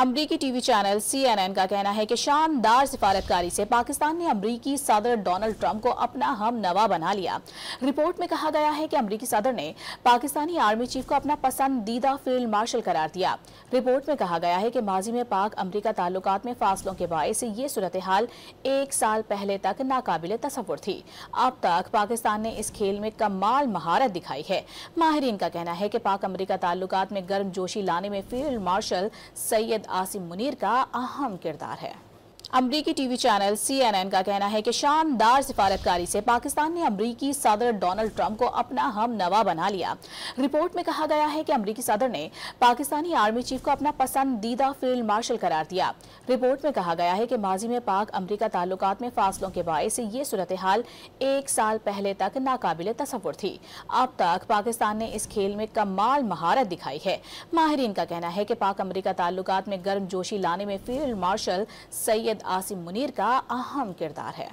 अमरीकी TV channel CNN का कहना है कि शानदार सिफारतकारी से पाकिस्तान ने अमरीकी सदर डोनाल्ड ट्रंप को अपना हमनवा बना लिया। रिपोर्ट में कहा गया है कि अमरीकी सदर ने पाकिस्तानी आर्मी चीफ को अपना पसंदीदा फील्ड मार्शल करार दिया। रिपोर्ट में कहा गया है कि माजी में पाक अमरीका ताल्लुकात में फासलों के बायस ये सूरत हाल 1 साल पहले तक नाकाबिले तसव्वुर थी। अब तक पाकिस्तान ने इस खेल में कमाल महारत दिखाई है। माहिरीन का कहना है कि पाक अमरीका ताल्लुकात में गर्मजोशी लाने में फील्ड मार्शल सैयद आसिम मुनीर का अहम किरदार है। अमरीकी टीवी चैनल CNN का कहना है कि शानदार सिफारतकारी से पाकिस्तान ने अमरीकी सदर डोनाल्ड ट्रंप को अपना हमनवा बना लिया। रिपोर्ट में कहा गया है कि अमरीकी सदर ने पाकिस्तानी आर्मी चीफ को अपना पसंदीदा फील्ड मार्शल करार दिया। रिपोर्ट में कहा गया है कि माजी में पाक अमरीका ताल्लुकात में फासलों के बायस ये सूरत हाल 1 साल पहले तक नाकाबिले तसव्वुर थी। अब तक पाकिस्तान ने इस खेल में कमाल महारत दिखाई है। माहिरीन का कहना है कि पाक अमरीका ताल्लुकात में गर्मजोशी लाने में फील्ड मार्शल सैयद आसिम मुनीर का अहम किरदार है।